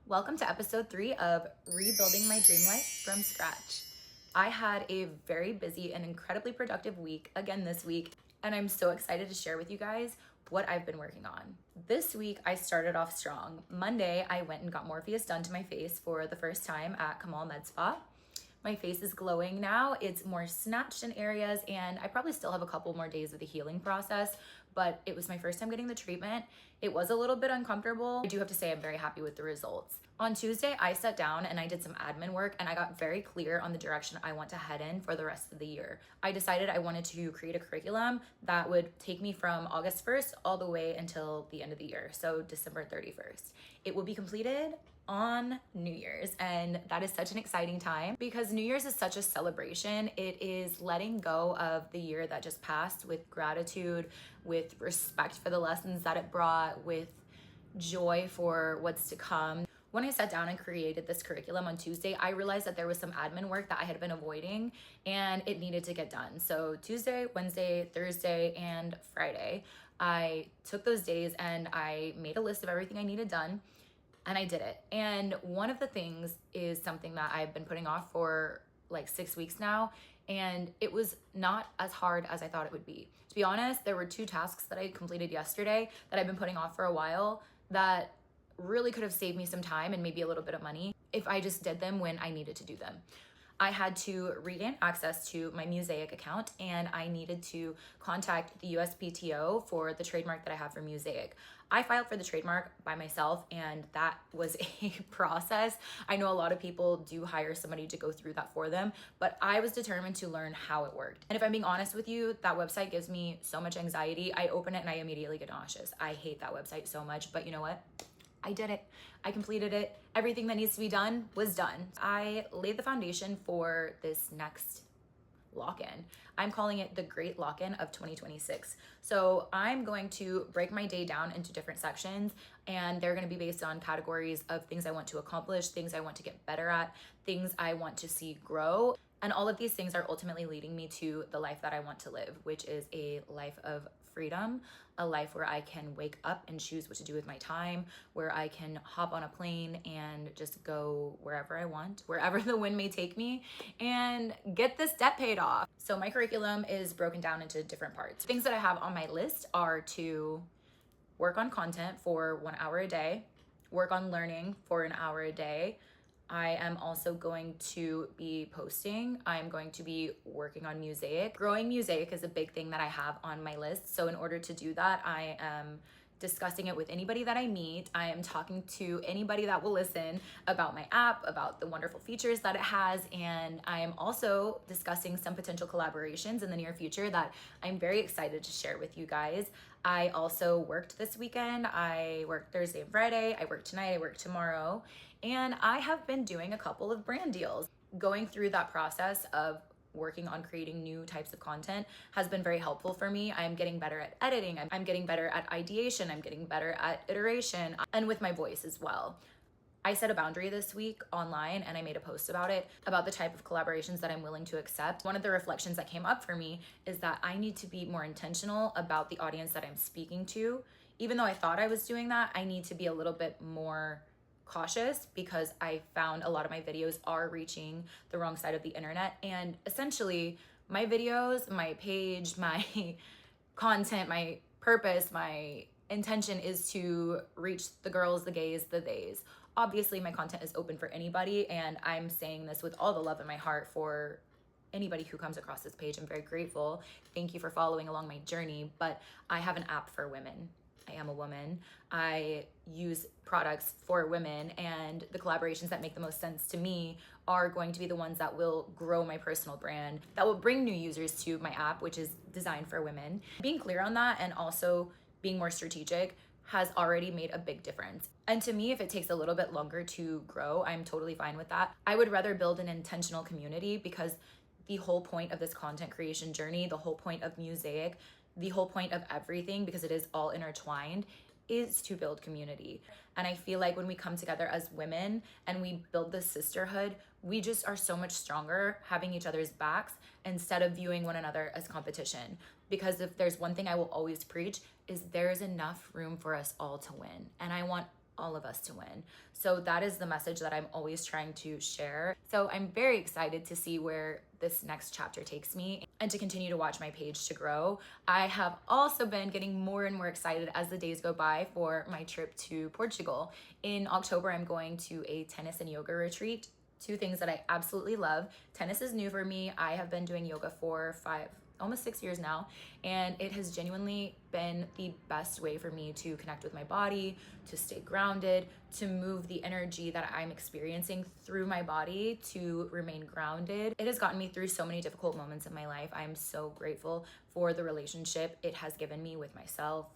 Welcome to episode 3 of Rebuilding My Dream Life from Scratch. I had a very busy and incredibly productive week again this week, and I'm so excited to share with you guys what I've been working on. This week, I started off strong. Monday, I went and got Morpheus done to my face for the first time at Kamal Med Spa. My face is glowing now. It's more snatched in areas, and I probably still have a couple more days of the healing process, but it was my first time getting the treatment. It was a little bit uncomfortable. I do have to say I'm very happy with the results. On Tuesday, I sat down and I did some admin work, and I got very clear on the direction I want to head in for the rest of the year. I decided I wanted to create a curriculum that would take me from August 1st all the way until the end of the year, so December 31st. It will be completed on New Year's, and that is such an exciting time because New Year's is such a celebration. It is letting go of the year that just passed with gratitude, with respect for the lessons that it brought, with joy for what's to come. When I sat down and created this curriculum on Tuesday, I realized that there was some admin work that I had been avoiding and it needed to get done. So Tuesday, Wednesday, Thursday, and Friday, I took those days and I made a list of everything I needed done. And I did it. And one of the things is something that I've been putting off for like 6 weeks now. And it was not as hard as I thought it would be. To be honest, there were 2 tasks that I completed yesterday that I've been putting off for a while that really could have saved me some time and maybe a little bit of money if I just did them when I needed to do them. I had to regain access to my Muzeaic account, and I needed to contact the USPTO for the trademark that I have for Muzeaic. I filed for the trademark by myself, and that was a process. I know a lot of people do hire somebody to go through that for them, but I was determined to learn how it worked. And if I'm being honest with you, that website gives me so much anxiety. I open it and I immediately get nauseous. I hate that website so much, but you know what? I did it. I completed it. Everything that needs to be done was done. I laid the foundation for this next lock-in. I'm calling it the Great Lock-in of 2026. So I'm going to break my day down into different sections, and they're going to be based on categories of things I want to accomplish, things I want to get better at, things I want to see grow. And all of these things are ultimately leading me to the life that I want to live, which is a life of freedom, a life where I can wake up and choose what to do with my time, where I can hop on a plane and just go wherever I want, wherever the wind may take me, and get this debt paid off. So my curriculum is broken down into different parts. Things that I have on my list are to work on content for 1 hour a day, work on learning for an hour a day. I am also going to be posting. I'm going to be working on Muzeaic. Growing Muzeaic is a big thing that I have on my list. So in order to do that, I am discussing it with anybody that I meet. I am talking to anybody that will listen about my app, about the wonderful features that it has, and I am also discussing some potential collaborations in the near future that I'm very excited to share with you guys. I also worked this weekend. I worked Thursday and Friday. I worked tonight. I worked tomorrow. And I have been doing a couple of brand deals. Going through that process of working on creating new types of content has been very helpful for me. I'm getting better at editing. I'm getting better at ideation. I'm getting better at iteration, and with my voice as well. I set a boundary this week online, and I made a post about it, about the type of collaborations that I'm willing to accept. One of the reflections that came up for me is that I need to be more intentional about the audience that I'm speaking to. Even though I thought I was doing that, I need to be a little bit more cautious because I found a lot of my videos are reaching the wrong side of the internet. And essentially, my videos, my page, my content, my purpose, my intention is to reach the girls, the gays, the theys. Obviously, my content is open for anybody, and I'm saying this with all the love in my heart for anybody who comes across this page. I'm very grateful. Thank you for following along my journey, but I have an app for women. I am a woman. I use products for women, and the collaborations that make the most sense to me are going to be the ones that will grow my personal brand, that will bring new users to my app, which is designed for women. Being clear on that and also being more strategic has already made a big difference. And to me, if it takes a little bit longer to grow, I'm totally fine with that. I would rather build an intentional community because the whole point of this content creation journey, the whole point of Muzeaic, the whole point of everything, because it is all intertwined, is to build community. And I feel like when we come together as women and we build this sisterhood, we just are so much stronger having each other's backs instead of viewing one another as competition. Because if there's one thing I will always preach is there is enough room for us all to win. And I want all of us to win. So that is the message that I'm always trying to share. So I'm very excited to see where this next chapter takes me and to continue to watch my page to grow. I have also been getting more and more excited as the days go by for my trip to Portugal. In October, I'm going to a tennis and yoga retreat. Two things that I absolutely love. Tennis is new for me. I have been doing yoga for almost 6 years now, and it has genuinely been the best way for me to connect with my body, to stay grounded, to move the energy that I'm experiencing through my body to remain grounded. It has gotten me through so many difficult moments in my life. I'm so grateful for the relationship it has given me with myself,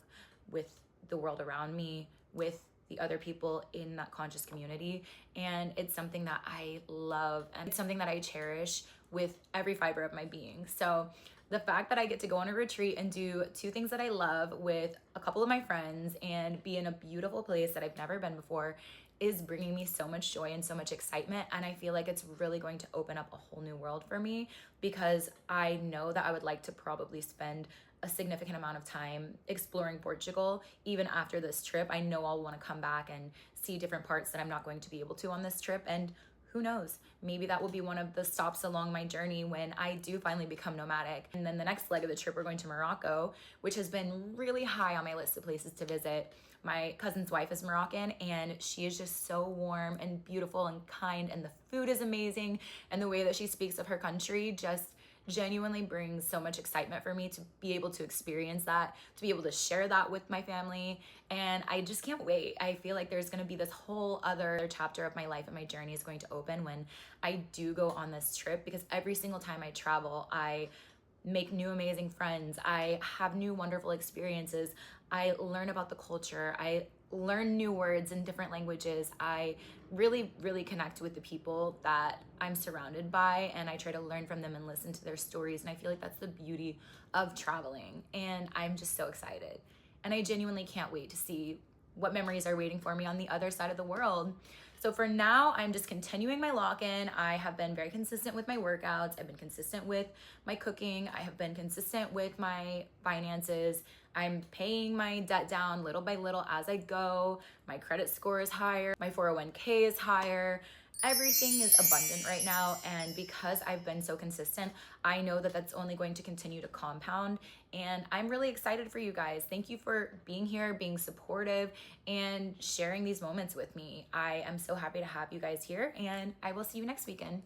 with the world around me, with the other people in that conscious community. And it's something that I love, and it's something that I cherish with every fiber of my being. So the fact that I get to go on a retreat and do two things that I love with a couple of my friends and be in a beautiful place that I've never been before is bringing me so much joy and so much excitement. And I feel like it's really going to open up a whole new world for me, because I know that I would like to probably spend a significant amount of time exploring Portugal. Even after this trip, I know I'll want to come back and see different parts that I'm not going to be able to on this trip. And who knows, maybe that will be one of the stops along my journey when I do finally become nomadic. And then the next leg of the trip, we're going to Morocco, which has been really high on my list of places to visit. My cousin's wife is Moroccan, and she is just so warm and beautiful and kind, and the food is amazing, and the way that she speaks of her country just genuinely brings so much excitement for me to be able to experience that, to be able to share that with my family. And I just can't wait. I feel like there's going to be this whole other chapter of my life, and my journey is going to open when I do go on this trip, because every single time I travel, I make new amazing friends. I have new wonderful experiences. I learn about the culture. I learn new words in different languages. I really, really connect with the people that I'm surrounded by, and I try to learn from them and listen to their stories. And I feel like that's the beauty of traveling. And I'm just so excited. And I genuinely can't wait to see what memories are waiting for me on the other side of the world. So for now, I'm just continuing my lock-in. I have been very consistent with my workouts. I've been consistent with my cooking. I have been consistent with my finances. I'm paying my debt down little by little as I go. My credit score is higher. My 401k is higher. Everything is abundant right now, and because I've been so consistent, I know that that's only going to continue to compound, and I'm really excited for you guys. Thank you for being here, being supportive, and sharing these moments with me. I am so happy to have you guys here, and I will see you next weekend.